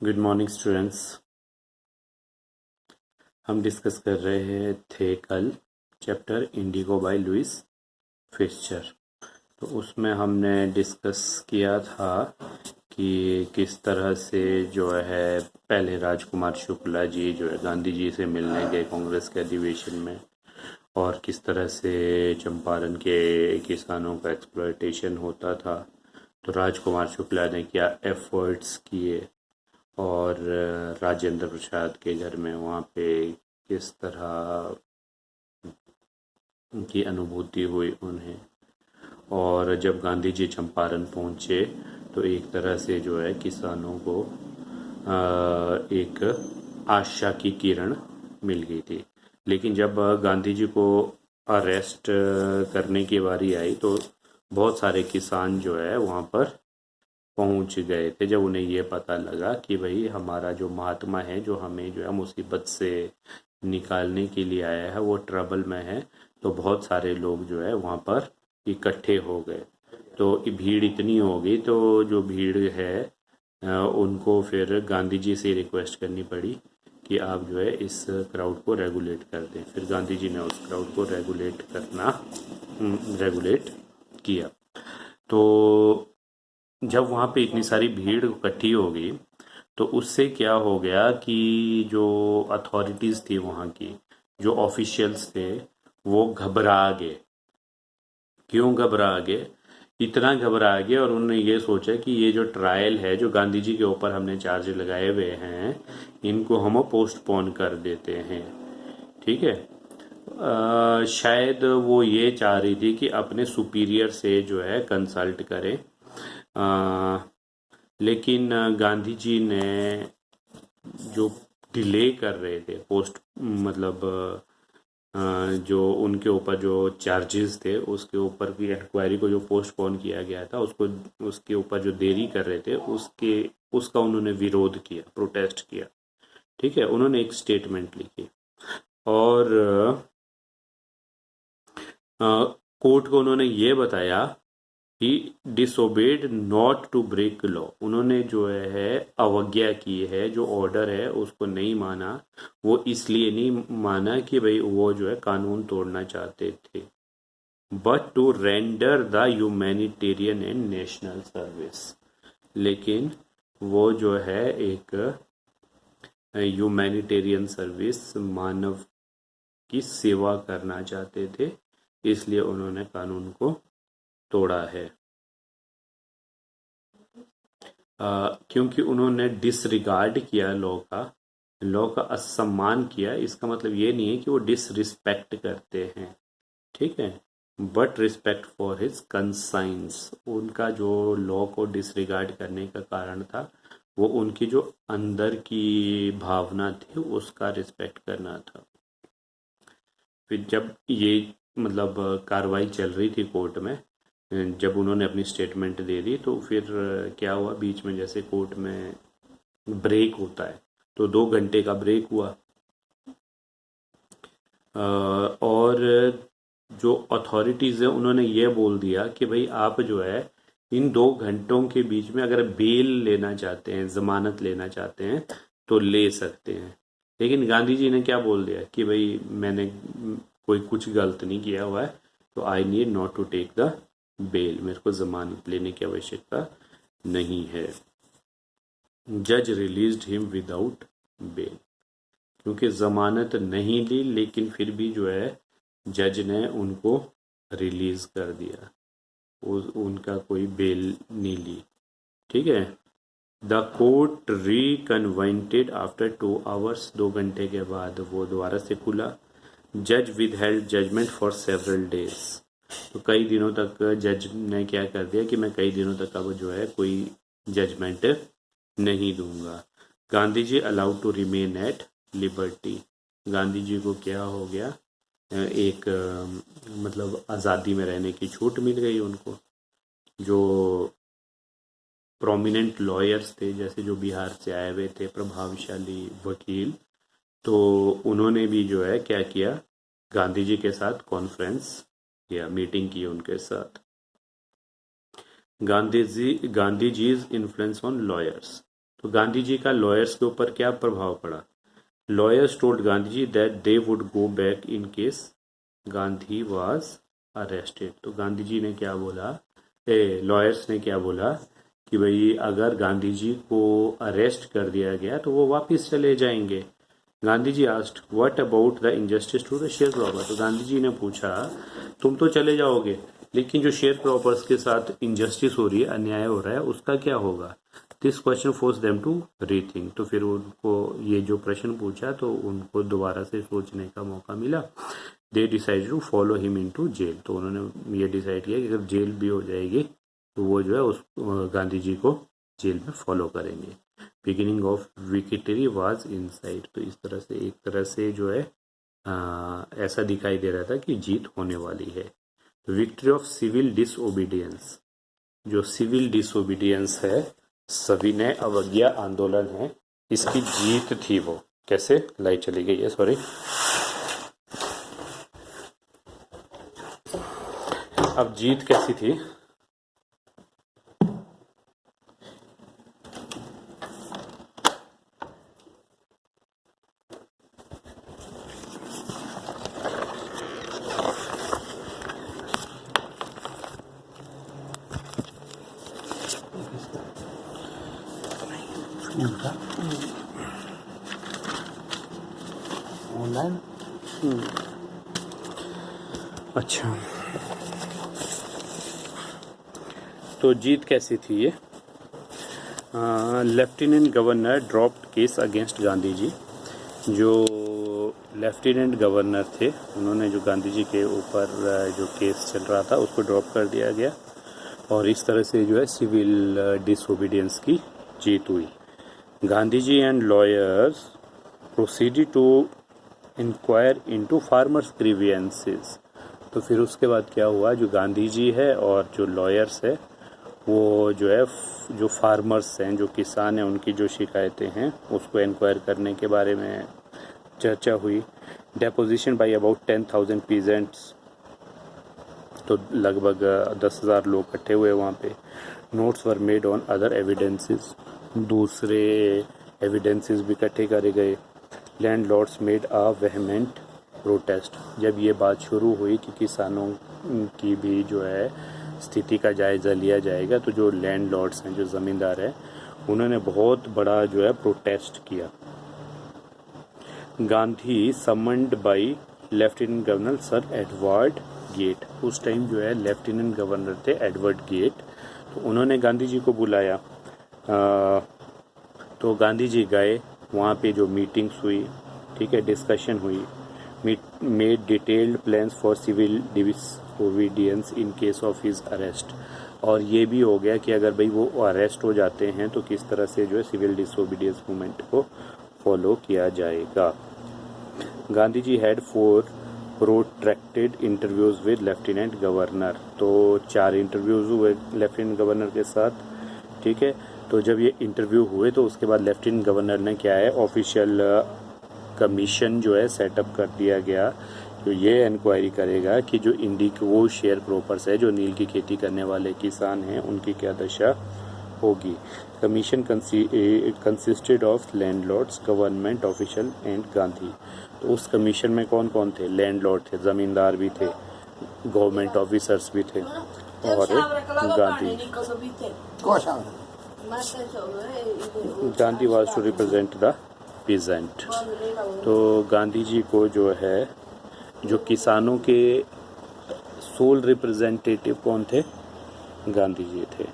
Good morning students. हम discuss कर रहे थे कल chapter Indigo by Louis Fischer. तो उसमें हमने डिस्कस किया था कि किस तरह से जो है पहले राजकुमार शुक्ला जी जो है गांधी जी से मिलने गए कांग्रेस के अधिवेशन में, और किस तरह से चंपारण के किसानों का एक्सप्लॉयटेशन होता था। तो राजकुमार शुक्ला ने क्या एफर्ट्स किए और राजेंद्र प्रसाद के घर में वहाँ पे किस तरह की अनुभूति हुई उन्हें। और जब गांधी जी चंपारण पहुँचे तो एक तरह से जो है किसानों को एक आशा की किरण मिल गई थी। लेकिन जब गांधी जी को अरेस्ट करने की बारी आई तो बहुत सारे किसान जो है वहाँ पर पहुंच गए थे। जब उन्हें ये पता लगा कि भाई हमारा जो महात्मा है जो हमें जो है मुसीबत से निकालने के लिए आया है वो ट्रबल में है, तो बहुत सारे लोग जो है वहाँ पर इकट्ठे हो गए। तो भीड़ इतनी हो गई, तो जो भीड़ है उनको फिर गांधी जी से रिक्वेस्ट करनी पड़ी कि आप जो है इस क्राउड को रेगुलेट कर दें। फिर गांधी जी ने उस क्राउड को रेगुलेट किया। तो जब वहाँ पे इतनी सारी भीड़ इकट्ठी हो गई तो उससे क्या हो गया कि जो अथॉरिटीज़ थी वहाँ की, जो ऑफिशियल्स थे, वो घबरा गए। क्यों घबरा गए? इतना घबरा गए और उन्होंने ये सोचा कि ये जो ट्रायल है जो गांधी जी के ऊपर हमने चार्ज लगाए हुए हैं इनको हम पोस्टपोन कर देते हैं। ठीक है। शायद वो ये चाह रही थी कि अपने सुपीरियर से जो है कंसल्ट करें। लेकिन गांधी जी ने जो डिले कर रहे थे पोस्ट मतलब जो उनके ऊपर जो चार्जेस थे उसके ऊपर की इंक्वायरी को जो पोस्टपोन किया गया था उसको उसके ऊपर जो देरी कर रहे थे उसका उन्होंने विरोध किया, प्रोटेस्ट किया। ठीक है। उन्होंने एक स्टेटमेंट लिखी और कोर्ट को उन्होंने ये बताया ही disobeyed not to break law. उन्होंने जो है अवज्ञा की है, जो ऑर्डर है उसको नहीं माना। वो इसलिए नहीं माना कि भाई वो जो है कानून तोड़ना चाहते थे, but to render the humanitarian and national service. लेकिन वो जो है एक ह्यूमैनिटेरियन सर्विस, मानव की सेवा करना चाहते थे, इसलिए उन्होंने कानून को तोड़ा है। क्योंकि उन्होंने डिसरिगार्ड किया लॉ का असम्मान किया। इसका मतलब ये नहीं है कि वो डिसरिस्पेक्ट करते हैं, ठीक है, but respect for his conscience. उनका जो लॉ को डिसरिगार्ड करने का कारण था वो उनकी जो अंदर की भावना थी उसका रिस्पेक्ट करना था। फिर जब ये मतलब कार्रवाई चल रही थी कोर्ट में, जब उन्होंने अपनी स्टेटमेंट दे दी तो फिर क्या हुआ, बीच में जैसे कोर्ट में ब्रेक होता है तो 2 घंटे का ब्रेक हुआ। और जो अथॉरिटीज़ है उन्होंने ये बोल दिया कि भाई आप जो है इन 2 घंटों के बीच में अगर बेल लेना चाहते हैं, जमानत लेना चाहते हैं तो ले सकते हैं। लेकिन गांधी जी ने क्या बोल दिया कि भाई मैंने कोई कुछ गलत नहीं किया हुआ है, तो I need not to take the bail, मेरे को जमानत लेने की आवश्यकता नहीं है। जज रिलीज्ड हिम विदाउट बेल, क्योंकि ज़मानत नहीं ली लेकिन फिर भी जो है जज ने उनको रिलीज कर दिया, उनका कोई बेल नहीं ली। ठीक है। The court reconvened after 2 hours, 2 घंटे के बाद वो दोबारा से खुला। जज withheld judgement for several days, तो कई दिनों तक जज ने क्या कर दिया कि मैं कई दिनों तक अब जो है कोई जजमेंट नहीं दूंगा। Gandhi ji allowed to remain at liberty, Gandhi ji को क्या हो गया, एक मतलब आज़ादी में रहने की छूट मिल गई उनको। जो प्रोमिनेंट लॉयर्स थे, जैसे जो बिहार से आए हुए थे प्रभावशाली वकील, तो उन्होंने भी जो है क्या किया, गांधी जी के साथ कॉन्फ्रेंस या मीटिंग की उनके साथ। गांधी जीज इन्फ्लुएंस ऑन लॉयर्स, तो गांधी जी का लॉयर्स के ऊपर क्या प्रभाव पड़ा? Lawyers told Gandhi ji that they would go back in case Gandhi was arrested. तो गांधी जी ने क्या बोला, लॉयर्स ने क्या बोला कि भाई अगर गांधी जी को अरेस्ट कर दिया गया तो वो वापस चले जाएंगे। Gandhi ji asked what about the injustice to the sharecropper. तो गांधी जी ने पूछा तुम तो चले जाओगे लेकिन जो शेयर क्रॉपर्स के साथ इनजस्टिस हो रही है, अन्याय हो रहा है, उसका क्या होगा? This question force them to rethink. तो फिर उनको ये जो प्रश्न पूछा तो उनको दोबारा से सोचने का मौका मिला। They decide to follow him into jail. तो उन्होंने ये डिसाइड किया कि अगर जेल भी हो जाएगी तो वो जो है उस गांधी जी को जेल में फॉलो करेंगे। Beginning of victory was inside. तो इस तरह से एक तरह से जो है ऐसा दिखाई दे रहा था कि जीत होने वाली है। Victory of civil disobedience. जो सिविल डिसओबीडियंस है, सविनय अवज्ञा आंदोलन है, इसकी जीत थी। वो कैसे? लाइट चली गई है, सॉरी। अब जीत कैसी थी? ऑनलाइन। अच्छा, तो जीत कैसी थी ये? Lieutenant governor dropped case against Gandhi ji. जो लेफ्टिनेंट गवर्नर थे उन्होंने जो गांधी जी के ऊपर जो केस चल रहा था उसको ड्रॉप कर दिया गया और इस तरह से जो है सिविल डिसओबीडियंस की जीत हुई। Gandhi ji and lawyers proceeded to inquire into farmers grievances. तो फिर उसके बाद क्या हुआ, जो गांधी जी है और जो लॉयर्स है वो जो है जो फार्मर्स हैं, जो किसान हैं, उनकी जो शिकायतें हैं उसको इंक्वायर करने के बारे में चर्चा हुई। Deposition by about 10,000 peasants. तो लगभग 10,000 लोग इकट्ठे हुए वहाँ पे। Notes were made on other evidences. दूसरे एविडेंसेस भी इकट्ठे करे गए। Landlords made a vehement protest. जब ये बात शुरू हुई कि किसानों की भी जो है स्थिति का जायज़ा लिया जाएगा, तो जो लैंडलॉर्ड्स हैं, जो ज़मींदार हैं, उन्होंने बहुत बड़ा जो है प्रोटेस्ट किया। Gandhi summoned by lieutenant governor sir Edward Gait. उस टाइम जो है लेफ्टिनेंट गवर्नर थे एडवर्ड गेट, तो उन्होंने गांधी जी को बुलाया। तो गांधी जी गए, वहाँ पे जो मीटिंग्स हुई, ठीक है, डिस्कशन हुई, made detailed plans for civil disobedience in case of his arrest. और ये भी हो गया कि अगर भाई वो अरेस्ट हो जाते हैं तो किस तरह से जो है सिविल डिसओबीडियंस मूवमेंट को फॉलो किया जाएगा। Gandhi ji had 4 protracted interviews with lieutenant governor. तो 4 इंटरव्यूज़ हुए लेफ्टिनेंट गवर्नर के साथ, ठीक है। तो जब ये इंटरव्यू हुए तो उसके बाद लेफ्टिनेंट गवर्नर ने क्या है, ऑफिशियल कमीशन जो है सेटअप कर दिया गया, तो ये इंक्वायरी करेगा कि जो वो शेयर क्रॉपर्स है, जो नील की खेती करने वाले किसान हैं, उनकी क्या दशा होगी। Commission consisted of landlords, government official and Gandhi. तो उस कमीशन में कौन कौन थे? लैंडलॉर्ड थे, ज़मींदार भी थे, गवर्नमेंट ऑफिसर्स भी थे और Gandhi. Gandhi was to represent the peasant. तो गांधी जी को जो है, जो किसानों के सोल रिप्रेजेंटेटिव कौन थे? गांधी जी थे।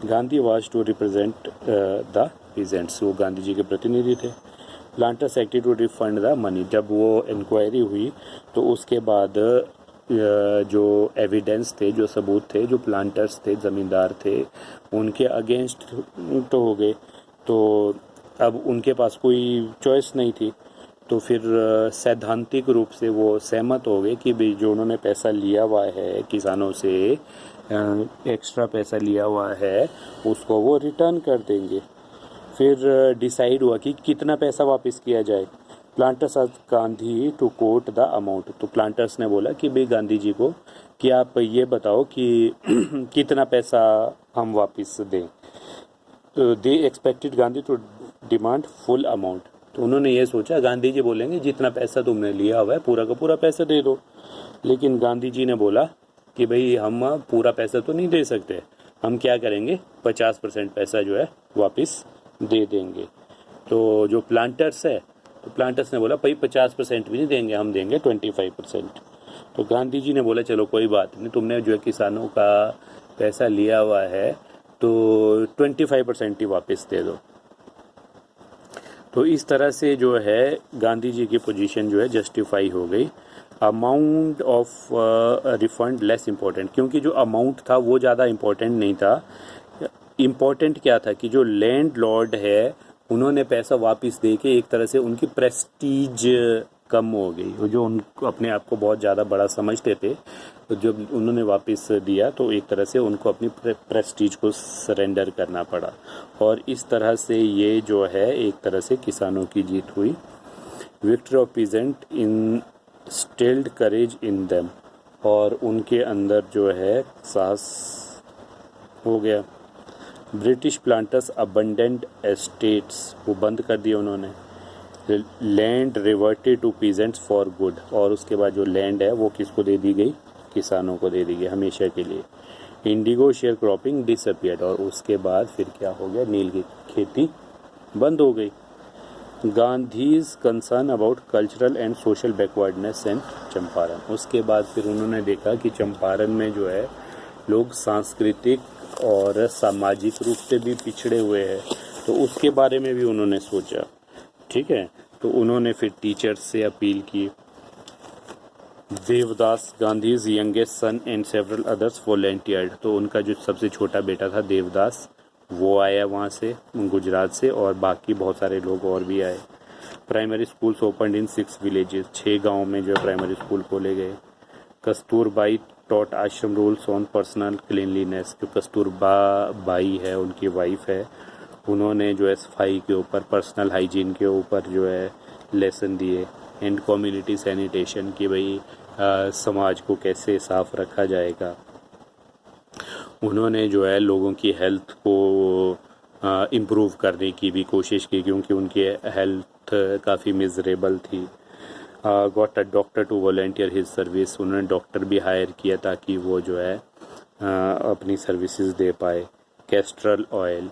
Gandhi was to represent the peasants. वो गांधी जी के प्रतिनिधि थे। Planters acted to refund the money. जब वो इंक्वायरी हुई तो उसके बाद जो एविडेंस थे, जो सबूत थे, जो प्लांटर्स थे, ज़मींदार थे, उनके अगेंस्ट तो हो गए। तो अब उनके पास कोई चॉइस नहीं थी। तो फिर सैद्धांतिक रूप से वो सहमत हो गए कि भाई जो उन्होंने पैसा लिया हुआ है किसानों से, एक्स्ट्रा पैसा लिया हुआ है, उसको वो रिटर्न कर देंगे। फिर डिसाइड हुआ कि कितना पैसा वापस किया जाए। Planters asked Gandhi to quote the amount. तो प्लांटर्स ने बोला कि भाई गांधी जी को कि आप ये बताओ कि कितना पैसा हम वापस दें। They expected Gandhi to demand full amount. तो उन्होंने ये सोचा गांधी जी बोलेंगे जितना पैसा तुमने लिया हुआ है पूरा का पूरा पैसा दे दो। लेकिन गांधी जी ने बोला कि भाई हम पूरा पैसा तो नहीं दे सकते, हम क्या करेंगे 50% पैसा जो है वापस दे देंगे। तो जो प्लांटर्स है, तो प्लांटर्स ने बोला भाई 50% भी नहीं देंगे, हम देंगे 25%। तो गांधी जी ने बोला चलो कोई बात नहीं, तुमने जो है किसानों का पैसा लिया हुआ है तो 25% ही वापस दे दो। तो इस तरह से जो है गांधी जी की पोजीशन जो है जस्टिफाई हो गई। Amount of refund less important, क्योंकि जो अमाउंट था वो ज़्यादा इम्पोर्टेंट नहीं था। इम्पोर्टेंट क्या था कि जो लैंड लॉर्ड है उन्होंने पैसा वापस दे के एक तरह से उनकी प्रेस्टीज कम हो गई। वो जो उनको अपने आप को बहुत ज़्यादा बड़ा समझते थे, तो जब उन्होंने वापस दिया तो एक तरह से उनको अपनी प्रेस्टीज को सरेंडर करना पड़ा। और इस तरह से ये जो है एक तरह से किसानों की जीत हुई। Victory of peasant in stilled courage in them, और उनके अंदर जो है साहस हो गया। ब्रिटिश प्लांटर्स अबंडेंट एस्टेट्स, वो बंद कर दिए उन्होंने। Land reverted to peasants for good, और उसके बाद जो लैंड है वो किसको दे दी गई, किसानों को दे दी गई हमेशा के लिए। इंडिगो शेयर क्रॉपिंग डिसअपियर्ड, और उसके बाद फिर क्या हो गया, नील की खेती बंद हो गई। Gandhi's concern about cultural and social backwardness and Champaran, उसके बाद फिर उन्होंने देखा कि चंपारण में जो है लोग सांस्कृतिक और सामाजिक रूप से भी पिछड़े हुए हैं, तो उसके बारे में भी उन्होंने सोचा। ठीक है, तो उन्होंने फिर टीचर्स से अपील की। Devdas, Gandhi's youngest son and several others volunteered, तो उनका जो सबसे छोटा बेटा था देवदास, वो आया वहाँ से गुजरात से, और बाकी बहुत सारे लोग और भी आए। प्राइमरी स्कूल्स ओपनड इन 6 विलेजेस, 6 गाँव में जो है प्राइमरी स्कूल खोले गए। कस्तूरबाई टॉट आश्रम रूल्स ऑन पर्सनल क्लीनलीनेस, जो कस्तूरबा बाई है उनकी वाइफ है, उन्होंने जो है सफाई के ऊपर, पर्सनल हाइजीन के ऊपर जो है लेसन दिए। एंड कम्युनिटी सैनिटेशन की भाई समाज को कैसे साफ रखा जाएगा। उन्होंने जो है लोगों की हेल्थ को इम्प्रूव करने की भी कोशिश की, क्योंकि उनकी हेल्थ काफ़ी मिजरेबल थी। Got a doctor to volunteer his service, उन्होंने डॉक्टर भी हायर किया ताकि वो जो है अपनी सर्विसेज दे पाए। Castor oil,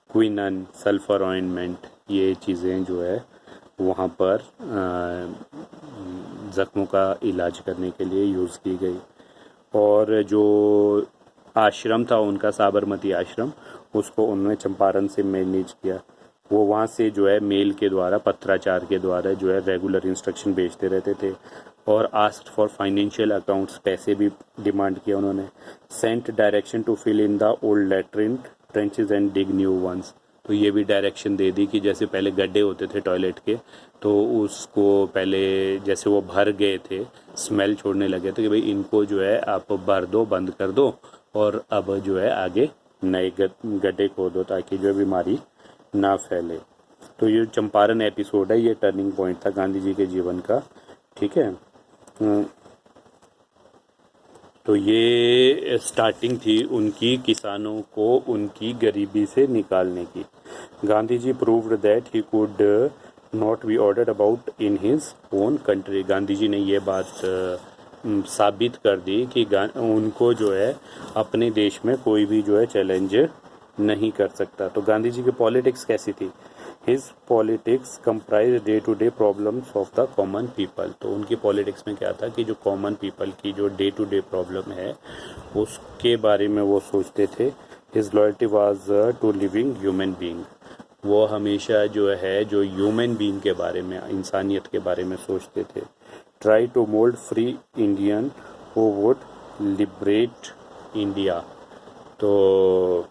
quinine, sulphur ointment, ये चीज़ें जो है वहाँ पर ज़ख्मों का इलाज करने के लिए यूज़ की गई। और जो आश्रम था उनका, साबरमती आश्रम, उसको उन्होंने चंपारण से मैनेज किया। वो वहाँ से जो है मेल के द्वारा, पत्राचार के द्वारा जो है रेगुलर इंस्ट्रक्शन भेजते रहते थे। और आस्क्ड फॉर फाइनेंशियल अकाउंट्स, पैसे भी डिमांड किया उन्होंने। Sent direction to fill in the old latrine trenches and dig new ones, तो ये भी डायरेक्शन दे दी कि जैसे पहले गड्ढे होते थे टॉयलेट के, तो उसको पहले जैसे वो भर गए थे, स्मेल छोड़ने लगे थे, कि भाई इनको जो है आप भर दो, बंद कर दो, और अब जो है आगे नए गड्ढे खोदो ताकि जो बीमारी ना फैले। तो ये चंपारण एपिसोड है, ये टर्निंग पॉइंट था गांधी जी के जीवन का। ठीक है, तो ये स्टार्टिंग थी उनकी किसानों को उनकी गरीबी से निकालने की। Gandhi ji proved that he could not be ordered about in his own country, Gandhi ji ने ये बात साबित कर दी कि उनको जो है अपने देश में कोई भी जो है चैलेंज नहीं कर सकता। तो गांधी जी की पॉलिटिक्स कैसी थी? His politics comprised day to day problems of the common people, तो उनकी पॉलिटिक्स में क्या था कि जो कॉमन पीपल की जो डे टू डे प्रॉब्लम है उसके बारे में वो सोचते थे। His loyalty was to living human being, वो हमेशा जो है जो ह्यूमन बीइंग के बारे में, इंसानियत के बारे में सोचते थे। Try to mould free Indian who would liberate India, तो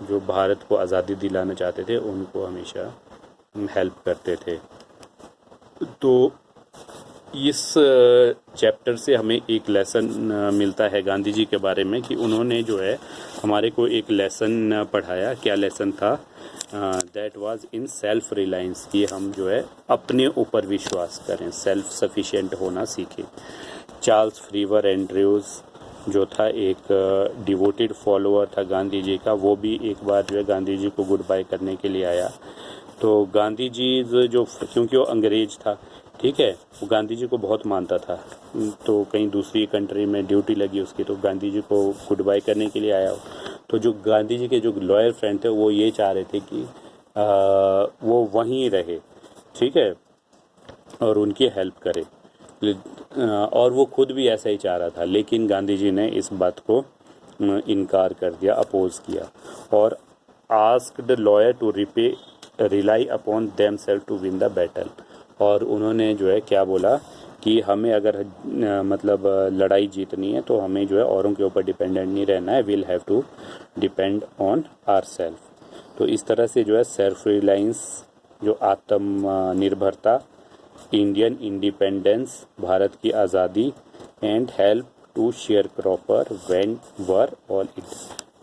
जो भारत को आज़ादी दिलाना चाहते थे उनको हमेशा हेल्प करते थे। तो इस चैप्टर से हमें एक लेसन मिलता है गांधी जी के बारे में, कि उन्होंने जो है हमारे को एक लेसन पढ़ाया। क्या लेसन था? That was in self reliance, कि हम जो है अपने ऊपर विश्वास करें, सेल्फ सफिशिएंट होना सीखें। चार्ल्स फ्रीवर एंड्रयूज जो था एक डिवोटेड फॉलोअर था गांधी जी का, वो भी एक बार जो है गांधी जी को गुड बाय करने के लिए आया। तो गांधी जी जो, क्योंकि वो अंग्रेज था, ठीक है, वो गांधी जी को बहुत मानता था, तो कहीं दूसरी कंट्री में ड्यूटी लगी उसकी, तो गांधी जी को गुड बाय करने के लिए आया। तो जो गांधी जी के जो लॉयर फ्रेंड थे वो ये चाह रहे थे कि वो वहीं रहे, ठीक है, और उनकी हेल्प करे, और वो खुद भी ऐसा ही चाह रहा था। लेकिन गांधी जी ने इस बात को इनकार कर दिया, अपोज किया, और asked lawyer to rely upon them self to win the battle. और उन्होंने जो है क्या बोला कि हमें अगर मतलब लड़ाई जीतनी है तो हमें जो है औरों के ऊपर डिपेंडेंट नहीं रहना है, will have to depend on our self. तो इस तरह से जो है सेल्फ रिलायंस, जो आत्मनिर्भरता, इंडियन इंडिपेंडेंस, भारत की आज़ादी, and help to share cropper when were all it,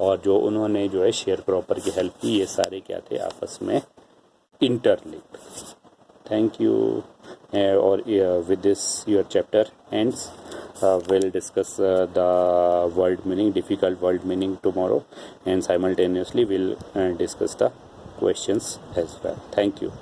और जो उन्होंने जो है शेयर क्रॉपर की हेल्प की, ये सारे क्या थे, आपस में इंटरलिंक्ड। Thank you. और with this your chapter ends. We'll discuss the word meaning, difficult word meaning tomorrow, and simultaneously we'll discuss the questions as well. Thank you.